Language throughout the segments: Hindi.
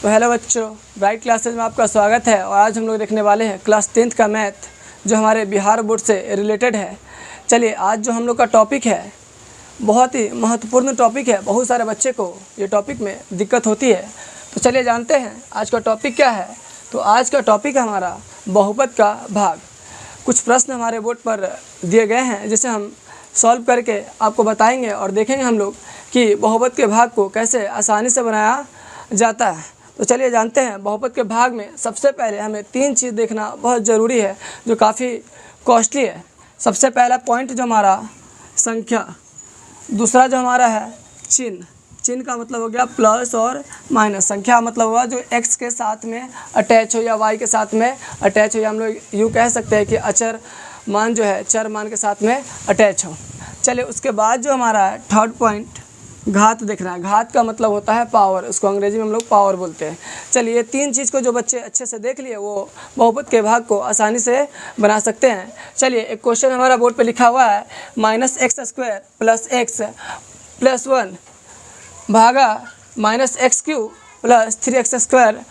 तो हेलो बच्चों, ब्राइट क्लासेज में आपका स्वागत है। और आज हम लोग देखने वाले हैं क्लास 10th का मैथ, जो हमारे बिहार बोर्ड से रिलेटेड है। चलिए, आज जो हम लोग का टॉपिक है बहुत ही महत्वपूर्ण टॉपिक है। बहुत सारे बच्चे को ये टॉपिक में दिक्कत होती है। तो चलिए जानते हैं आज का टॉपिक क्या है। तो आज का टॉपिक है हमारा बहुपद का भाग। कुछ प्रश्न हमारे बोर्ड पर दिए गए हैं जिसे हम सॉल्व करके आपको बताएंगे और देखेंगे हम लोग कि बहुपद के भाग को कैसे आसानी से बनाया जाता है। तो चलिए जानते हैं। बहुपद के भाग में सबसे पहले हमें 3 चीज़ देखना बहुत ज़रूरी है जो काफ़ी कॉस्टली है। सबसे पहला पॉइंट जो हमारा संख्या, दूसरा जो हमारा है चिन्ह। चिन्ह का मतलब हो गया प्लस और माइनस। संख्या मतलब हुआ जो x के साथ में अटैच हो या y के साथ में अटैच हो, या हम लोग यूँ कह सकते हैं कि अचर मान जो है चर मान के साथ में अटैच हो। चलिए, उसके बाद जो हमारा है थर्ड पॉइंट घात देखना है। घात का मतलब होता है पावर, उसको अंग्रेजी में हम लोग पावर बोलते हैं। चलिए, ये 3 चीज़ को जो बच्चे अच्छे से देख लिए वो बहुपद के भाग को आसानी से बना सकते हैं। चलिए, एक क्वेश्चन हमारा बोर्ड पे लिखा हुआ है -x² + x + 1 भागा -x³ + 3x²।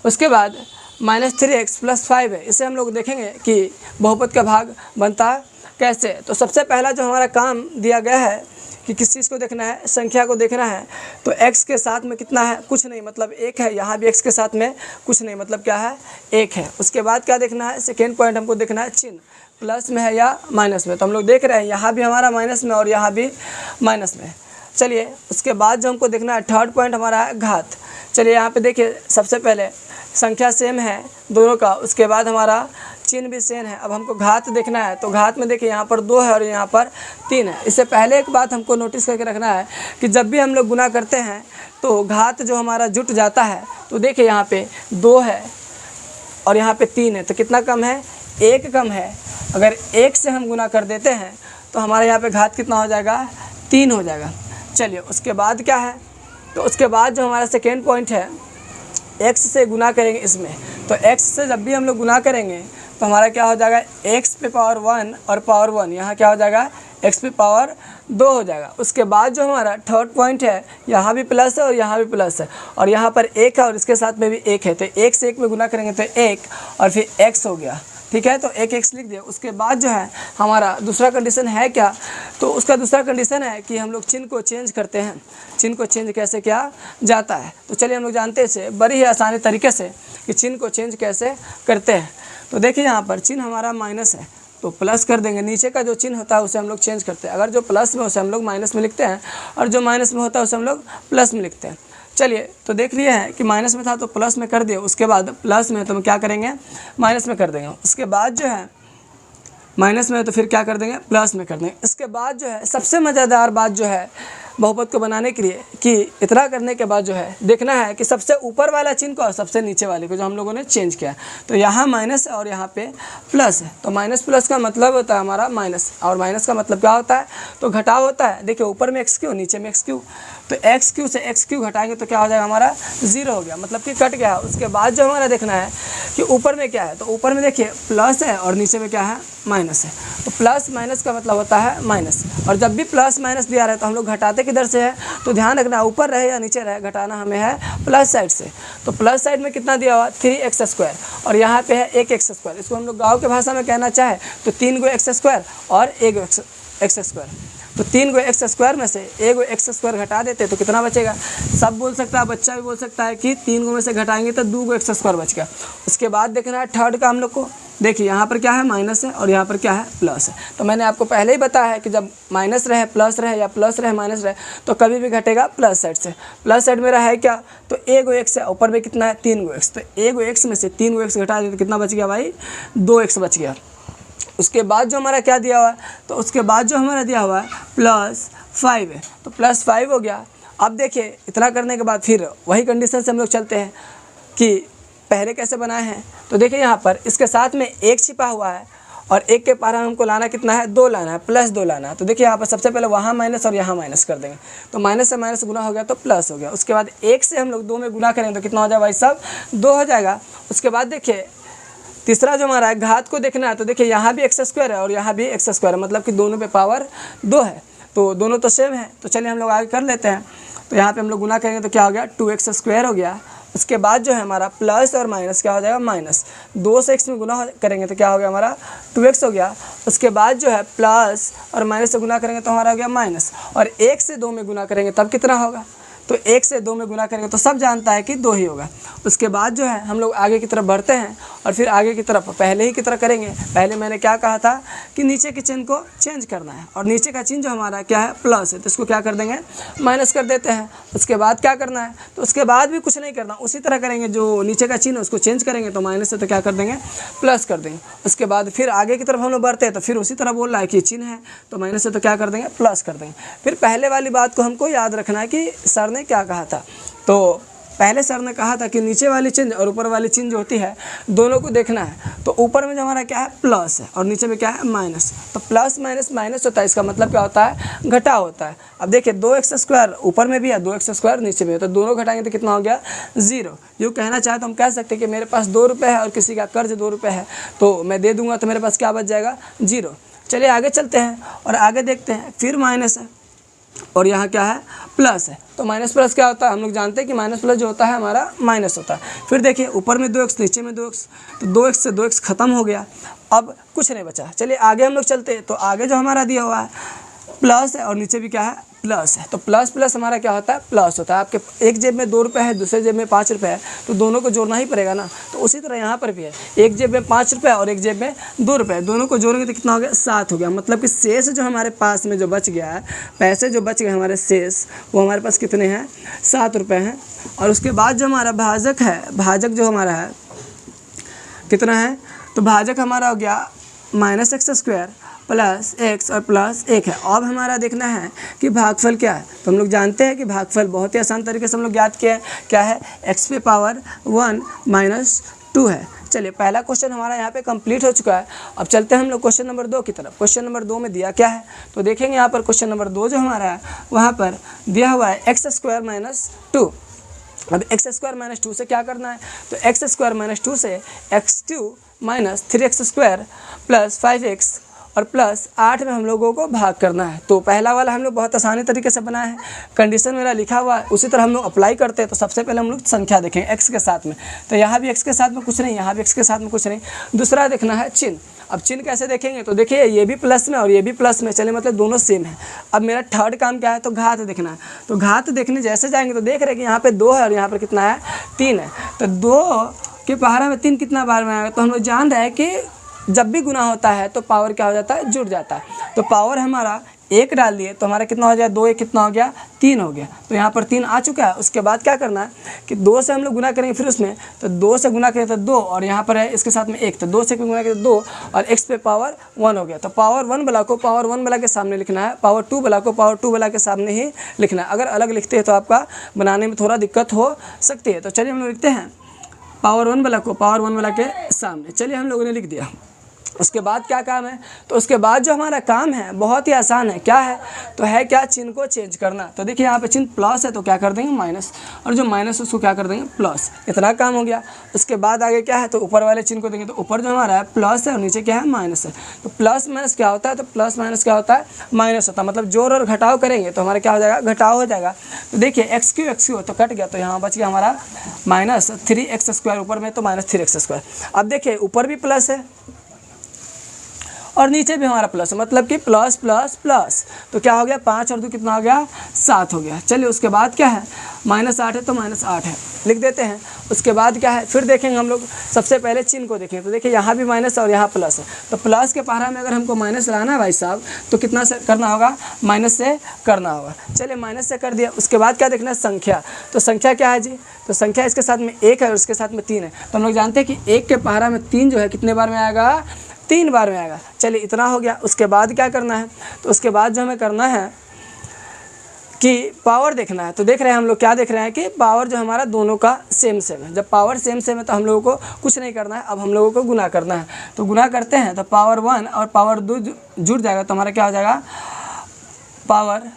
उसके बाद -3x + 5 है। इसे हम लोग देखेंगे कि बहुपद का भाग बनता कैसे। तो सबसे पहला जो हमारा काम दिया गया है कि किस चीज़ को देखना है, संख्या को देखना है। तो x के साथ में कितना है, कुछ नहीं, मतलब 1 है। यहाँ भी x के साथ में कुछ नहीं, मतलब क्या है, 1 है। उसके बाद क्या देखना है, सेकेंड पॉइंट हमको देखना है चिन्ह, प्लस में है या माइनस में। तो हम लोग देख रहे हैं यहाँ भी हमारा माइनस में और यहाँ भी माइनस में। चलिए, उसके बाद जो हमको देखना है थर्ड पॉइंट हमारा है घात। चलिए, यहाँ पे देखिए, सबसे पहले संख्या सेम है दोनों का, उसके बाद हमारा चिन्ह भी सेम है। अब हमको घात देखना है। तो घात में देखिए यहाँ पर 2 है और यहाँ पर 3 है। इससे पहले एक बात हमको नोटिस करके रखना है कि जब भी हम लोग गुना करते हैं तो घात जो हमारा जुट जाता है। तो देखिए यहाँ पे 2 है और यहाँ पे 3 है, तो कितना कम है, 1 कम है। अगर 1 से हम गुना कर देते हैं तो हमारे यहाँ पे घात कितना हो जाएगा, 3 हो जाएगा। चलिए, उसके बाद क्या है, तो उसके बाद जो हमारा सेकेंड पॉइंट है x से गुना करेंगे इसमें। तो x से जब भी हम लोग गुना करेंगे तो हमारा क्या हो जाएगा, x पे पावर 1 और पावर 1, यहाँ क्या हो जाएगा, x पे पावर 2 हो जाएगा। उसके बाद जो हमारा थर्ड पॉइंट है, यहाँ भी प्लस है और यहाँ भी प्लस है और यहाँ पर 1 है और इसके साथ में भी 1 है। तो 1 से 1 में गुना करेंगे तो 1 और फिर x हो गया, ठीक है। तो 1x लिख दिया। उसके बाद जो है हमारा दूसरा कंडीशन है क्या, तो उसका दूसरा कंडीशन है कि हम लोग चिन्ह को चेंज करते हैं। चिन्ह को चेंज कैसे किया जाता है, तो चलिए हम लोग जानते हैं इसे बड़ी ही आसानी तरीके से कि चिन्ह को चेंज कैसे करते हैं। तो देखिए, यहाँ पर चिन्ह हमारा माइनस है तो प्लस कर देंगे। नीचे का जो चिन्ह होता है उसे हम लोग चेंज करते हैं। अगर जो प्लस में उसे हम लोग माइनस में लिखते हैं और जो माइनस में होता है उसे हम लोग प्लस में लिखते हैं। चलिए, तो देख लिए हैं कि माइनस में था तो प्लस में कर दिए। उसके बाद प्लस में तो हम क्या करेंगे, माइनस में कर देंगे। उसके बाद जो है माइनस में तो फिर क्या कर देंगे, प्लस में कर देंगे। इसके बाद जो है सबसे मज़ेदार बात जो है बहुपद को बनाने के लिए कि इतना करने के बाद जो है देखना है कि सबसे ऊपर वाला चिन्ह को और सबसे नीचे वाले को जो हम लोगों ने चेंज किया। तो यहाँ माइनस है और यहाँ पे प्लस है। तो माइनस प्लस का मतलब होता है हमारा माइनस, और माइनस का मतलब क्या होता है, तो घटाव होता है। देखिए, ऊपर में x³ नीचे में x³, तो x³ से x³ घटाएंगे तो क्या हो जाएगा, हमारा 0 हो गया, मतलब कि कट गया। उसके बाद जो हमारा देखना है कि ऊपर में क्या है, तो ऊपर में देखिए प्लस है और नीचे में क्या है, माइनस है। तो प्लस माइनस का मतलब होता है माइनस, और जब भी प्लस माइनस दिया रहे तो हम लोग घटाते किधर से है, तो ध्यान रखना ऊपर रहे या नीचे रहे, घटाना हमें है प्लस साइड से। तो प्लस साइड में कितना दिया हुआ, 3x² और यहाँ पे है 1x²। इसको हम लोग गाँव के भाषा में कहना चाहे तो 3 गो x² और 1 गो x²। तो 3 गो x² में से 1 गो x² घटा देते तो कितना बचेगा। सब बोल सकता है, बच्चा भी बोल सकता है कि 3 गो में से घटाएंगे तो 2 गो x² बच गया। उसके बाद देखना है थर्ड का हम लोग को। देखिए, यहाँ पर क्या है, माइनस है और यहाँ पर क्या है, प्लस है। तो मैंने आपको पहले ही बताया है कि जब माइनस रहे प्लस रहे या प्लस रहे माइनस रहे तो कभी भी घटेगा प्लस साइड से। प्लस साइड मेरा है क्या, तो 1 गो x है, ऊपर में कितना है, 3 गो x। तो 1 गो x में से 3 गो x घटा दिए तो कितना बच गया भाई, 2x बच गया। उसके बाद जो हमारा क्या दिया हुआ है, तो उसके बाद जो हमारा दिया हुआ है +5 है, तो +5 हो गया। अब देखिए, इतना करने के बाद फिर वही कंडीशन से हम लोग चलते हैं कि पहले कैसे बनाए हैं। तो देखिए, यहाँ पर इसके साथ में 1 छिपा हुआ है और 1 के पार हमको लाना कितना है, 2 लाना है, +2 लाना है। तो देखिए, यहाँ पर सबसे पहले वहाँ माइनस और यहाँ माइनस कर देंगे। तो माइनस से माइनस गुना हो गया तो प्लस हो गया। उसके बाद 1 से हम लोग 2 में गुना करेंगे तो कितना हो जाएगा भाई साहब, 2 हो जाएगा। उसके बाद देखिए, तीसरा जो हमारा है घात को देखना है। तो देखिए, यहाँ भी x² है और यहाँ भी x² है, मतलब कि दोनों पे पावर 2 है, तो दोनों तो सेम है। तो चलिए हम लोग आगे कर लेते हैं। तो यहाँ पे हम लोग गुना करेंगे तो क्या हो गया, 2x² हो गया उसके बाद जो है हमारा प्लस और माइनस क्या हो जाएगा, माइनस। 2 से x में गुना करेंगे तो क्या हो गया हमारा 2x हो गया। उसके बाद जो है प्लस और माइनस से गुना करेंगे तो हमारा हो गया माइनस, और 1 से 2 में गुना करेंगे तब कितना होगा, तो 1 से 2 में गुना करेंगे तो सब जानता है कि 2 ही होगा। उसके बाद जो है हम लोग आगे की तरफ बढ़ते हैं और फिर आगे की तरफ पहले ही की तरह करेंगे। पहले मैंने क्या कहा था कि नीचे के चिन्ह को चेंज करना है, और नीचे का चिन्ह जो हमारा क्या है, प्लस है, तो इसको क्या कर देंगे, माइनस कर देते हैं। उसके बाद क्या करना है, तो उसके बाद भी कुछ नहीं करना, उसी तरह करेंगे, जो नीचे का चिन्ह उसको चेंज करेंगे तो माइनस से तो क्या कर देंगे, प्लस कर देंगे। उसके बाद फिर आगे की तरफ हम लोग बढ़ते हैं तो फिर उसी तरह बोल रहा है कि चिन्ह है तो माइनस से तो क्या कर देंगे, प्लस कर देंगे। फिर पहले वाली बात को हमको याद रखना है कि सर ने क्या कहा था। तो पहले सर ने कहा था कि नीचे वाली चिन्ह और ऊपर वाली चिन्ह जो होती है दोनों को देखना है। तो ऊपर में जो हमारा क्या है, प्लस है, और नीचे में क्या है, माइनस। तो प्लस माइनस माइनस होता है, इसका मतलब क्या होता है, घटाव होता है। अब देखिए 2x² ऊपर में भी है, 2x² नीचे में है, तो दोनों घटाएंगे तो कितना हो गया, 0। यूँ कहना चाहे तो हम कह सकते हैं कि मेरे पास 2 रुपये है और किसी का कर्ज 2 रुपये है, तो मैं दे दूँगा तो मेरे पास क्या बच जाएगा, 0। चलिए आगे चलते हैं और आगे देखते हैं। फिर माइनस है और यहाँ क्या है, प्लस है। तो माइनस प्लस क्या होता है, हम लोग जानते हैं कि माइनस प्लस जो होता है हमारा माइनस होता है। फिर देखिए ऊपर में 2x नीचे में 2x, तो 2x से 2x खत्म हो गया, अब कुछ नहीं बचा। चलिए आगे हम लोग चलते हैं। तो आगे जो हमारा दिया हुआ है प्लस है और नीचे भी क्या है, प्लस है। तो प्लस प्लस हमारा क्या होता है, प्लस होता है। आपके एक जेब में 2 रुपये है, दूसरे जेब में 5 रुपये है, तो दोनों को जोड़ना ही पड़ेगा ना। तो उसी तरह यहाँ पर भी है, एक जेब में 5 रुपये और एक जेब में 2 रुपये, दोनों को जोड़ेंगे तो कितना हो गया, 7 हो गया। मतलब कि शेष जो हमारे पास में जो बच गया है, पैसे जो बच गए हमारे शेष, वो हमारे पास कितने हैं, 7 रुपये हैं। और उसके बाद जो हमारा भाजक है, भाजक जो हमारा है कितना है, तो भाजक हमारा हो गया -x² प्लस x और प्लस 1 है। अब हमारा देखना है कि भागफल क्या है। तो हम लोग जानते हैं कि भागफल बहुत ही आसान तरीके से हम लोग ज्ञात किए हैं, क्या है, x⁻1 - 2 है। चलिए पहला क्वेश्चन हमारा यहाँ पे कंप्लीट हो चुका है। अब चलते हैं हम लोग क्वेश्चन नंबर 2 की तरफ। क्वेश्चन नंबर 2 में दिया क्या है, तो देखेंगे यहाँ पर क्वेश्चन नंबर 2 जो हमारा है वहाँ पर दिया हुआ है x² - 2। अब x² - 2 से क्या करना है, तो x² - 2 से x2 - 3x² प्लस 5x और प्लस 8 में हम लोगों को भाग करना है। तो पहला वाला हम लोग बहुत आसानी तरीके से बनाए हैं, कंडीशन मेरा लिखा हुआ है, उसी तरह हम लोग अप्लाई करते हैं। तो सबसे पहले हम लोग संख्या देखेंगे x के साथ में, तो यहाँ भी x के साथ में कुछ नहीं, यहाँ भी x के साथ में कुछ नहीं। दूसरा देखना है चिन्ह। अब चिन्ह कैसे देखेंगे, तो देखिए ये भी प्लस में और ये भी प्लस में, चलिए मतलब दोनों सेम है। अब मेरा थर्ड काम क्या है, तो घात देखना है। तो घात देखने जैसे जाएंगे तो देख रहे हैं कि यहाँ पे 2 है और यहाँ पर कितना है, 3 है। तो 2 के पहाड़ा में 3 कितना बार में आएगा, तो हम लोग जान रहे हैं कि जब भी गुना होता है तो पावर क्या हो जाता है, जुड़ जाता है। तो पावर हमारा 1 डाल दिए तो हमारा कितना हो जाए, 2 1 कितना हो गया, 3 हो गया। तो यहाँ पर 3 आ चुका है। उसके बाद क्या करना है कि 2 से हम लोग गुना करेंगे, फिर उसमें तो 2 से गुना करें तो 2 और यहाँ पर है इसके साथ में 1, तो 2 से गुना करें तो 2 और x पे पावर 1 हो गया। तो पावर 1 वाला को पावर 1 वाला के सामने लिखना है, पावर 2 वाला को पावर 2 वाला के सामने ही लिखना है। अगर अलग लिखते हैं तो आपका बनाने में थोड़ा दिक्कत हो सकती है। तो चलिए हम लोग लिखते हैं पावर 1 वाला को पावर 1 वाला के सामने। चलिए हम लोगों ने लिख दिया। उसके बाद क्या काम है, तो उसके बाद जो हमारा काम है बहुत ही आसान है। क्या है, तो है क्या, चिन्ह को चेंज करना। तो देखिए यहाँ पे चिन्ह प्लस है तो क्या कर देंगे, माइनस, और जो माइनस उसको क्या कर देंगे, प्लस। इतना काम हो गया। उसके बाद आगे क्या है, तो ऊपर वाले चिन्ह को देंगे। तो ऊपर जो हमारा है प्लस है और नीचे क्या है, माइनस है। तो प्लस माइनस क्या होता है, तो प्लस माइनस क्या होता है, माइनस होता है। मतलब जोड़ और घटाव करेंगे तो हमारा क्या हो जाएगा, घटाव हो जाएगा। तो देखिए x³ तो कट गया, तो यहाँ बच गया हमारा -3x², ऊपर में तो -3x²। अब देखिए ऊपर भी प्लस है और नीचे भी हमारा प्लस है, मतलब कि प्लस प्लस प्लस। तो क्या हो गया, 5 और 2 कितना हो गया, 7 हो गया। चलिए उसके बाद क्या है, -8 है तो -8 है, लिख देते हैं। उसके बाद क्या है, फिर देखेंगे हम लोग सबसे पहले चिन्ह को देखेंगे। तो देखिए यहाँ भी माइनस और यहाँ प्लस है। तो प्लस के पहाड़ा में अगर हमको माइनस लाना है भाई साहब, तो कितना से करना होगा, माइनस से करना होगा। चलिए माइनस से कर दिया। उसके बाद क्या देखना है, संख्या। तो संख्या क्या है जी, तो संख्या इसके साथ में 1 है और इसके साथ में 3 है। तो हम लोग जानते हैं कि 1 के पहाड़ा में 3 जो है कितने बार में आएगा, 3 बार में आएगा। चलिए इतना हो गया। उसके बाद क्या करना है, तो उसके बाद जो हमें करना है कि पावर देखना है। तो देख रहे हैं हम लोग क्या देख रहे हैं कि पावर जो हमारा दोनों का सेम सेम है। जब पावर सेम सेम है तो हम लोगों को कुछ नहीं करना है, अब हम लोगों को गुना करना है। तो गुना करते हैं तो पावर 1 और पावर 2 जुड़ जाएगा, तो हमारा क्या हो जाएगा, पावर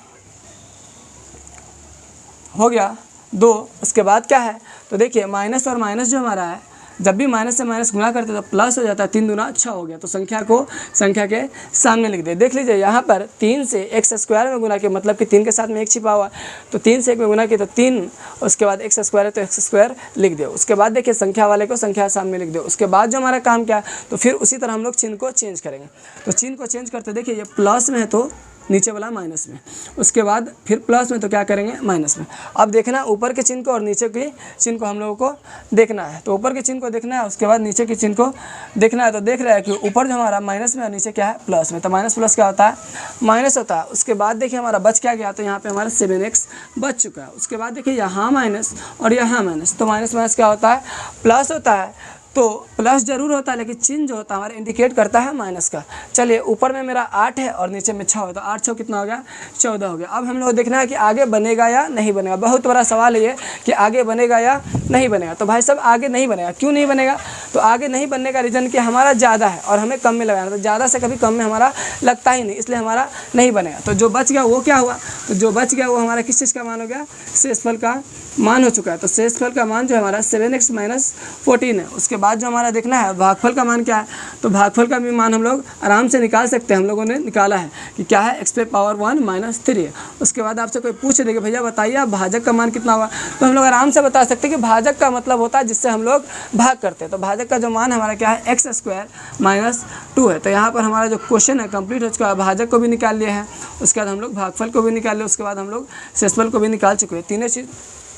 हो गया 2। उसके बाद क्या है, तो देखिए माइनस और माइनस जो हमारा है जब भी माइनस से माइनस गुना करते हैं तो प्लस हो जाता है, 3 दूना 6 हो गया। तो संख्या को संख्या के सामने लिख दे। देख लीजिए यहाँ पर 3 से x स्क्वायर में गुना किया, मतलब कि 3 के साथ में 1 छिपा हुआ, तो 3 से 1 में गुना किया तो 3, उसके बाद x स्क्वायर है तो x स्क्वायर लिख दो। उसके बाद देखिए संख्या वाले को संख्या सामने लिख दो। उसके बाद जो हमारा काम क्या है, तो फिर उसी तरह हम लोग चिन्ह को चेंज करेंगे। तो चिन्ह को चेंज करते देखिए ये प्लस में है तो नीचे वाला माइनस में, उसके बाद फिर प्लस में तो क्या करेंगे माइनस में। अब देखना ऊपर के चिन्ह को और नीचे के चिन्ह को हम लोगों को देखना है। तो ऊपर के चिन्ह को देखना है, उसके बाद नीचे के चिन्ह को देखना है। तो देख रहा है कि ऊपर जो हमारा माइनस में और नीचे क्या है प्लस में, तो माइनस प्लस क्या होता है माइनस होता है। उसके बाद देखिए हमारा बच क्या गया, तो यहाँ पे हमारा 7x बच चुका है। उसके बाद देखिए यहाँ माइनस और यहाँ माइनस, तो माइनस माइनस क्या होता है प्लस होता है। तो प्लस जरूर होता है लेकिन चिन्ह जो होता है हमारा इंडिकेट करता है माइनस का। चलिए ऊपर में मेरा 8 है और नीचे में 6 है, तो 8 6 कितना हो गया 14 हो गया। अब हम लोग देखना है कि आगे बनेगा या नहीं बनेगा। बहुत बड़ा सवाल है ये कि आगे बनेगा या नहीं बनेगा। तो भाई साहब आगे नहीं बनेगा, क्यों नहीं बनेगा, तो आगे नहीं बनने का रीज़न कि हमारा ज़्यादा है और हमें कम में लगाना, तो ज़्यादा से कभी कम में हमारा लगता ही नहीं, इसलिए हमारा नहीं बनेगा। तो जो बच गया वो क्या हुआ, तो जो बच गया वो हमारा किस चीज़ का मान हो गया, शेषफल का मान हो चुका है। तो शेषफल का मान जो हमारा 7x - 14 है। उसके बाद जो हमारा देखना है भागफल का मान क्या है, तो भागफल का भी मान हम लोग आराम से निकाल सकते हैं। हम लोगों ने निकाला है कि क्या है x पे पावर 1 - 3 है। उसके बाद आपसे कोई पूछ देगा भैया बताइए आप भाजक का मान कितना हुआ, तो हम लोग आराम से बता सकते हैं कि भाजक का मतलब होता है जिससे हम लोग भाग करते हैं। तो भाजक का जो मान हमारा क्या है x² - 2 है। तो यहाँ पर हमारा जो क्वेश्चन है कंप्लीट हो चुका है। भाजक को भी निकाल लिया है, उसके बाद हम लोग भागफल को भी निकाल लिया, उसके बाद हम लोग शेषफल को भी निकाल चुके हैं। तीनों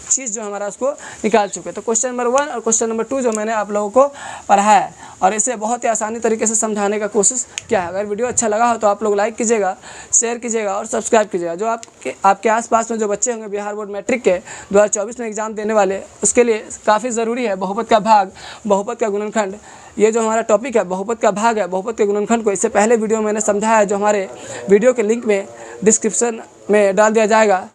चीज़ जो हमारा उसको निकाल चुके हैं। तो क्वेश्चन नंबर 1 और क्वेश्चन नंबर 2 जो मैंने आप लोगों को पढ़ाया है और इसे बहुत ही आसानी तरीके से समझाने का कोशिश किया है। अगर वीडियो अच्छा लगा हो तो आप लोग लाइक कीजिएगा, शेयर कीजिएगा और सब्सक्राइब कीजिएगा। जो आपके आसपास में जो बच्चे होंगे बिहार बोर्ड मैट्रिक के 2024 में एग्ज़ाम देने वाले, उसके लिए काफ़ी ज़रूरी है बहुपद का भाग, बहुपद का गुणनखंड। ये जो हमारा टॉपिक है बहुपद का भाग है, बहुपद के गुणनखंड को इससे पहले वीडियो मैंने समझाया है, जो हमारे वीडियो के लिंक में डिस्क्रिप्शन में डाल दिया जाएगा।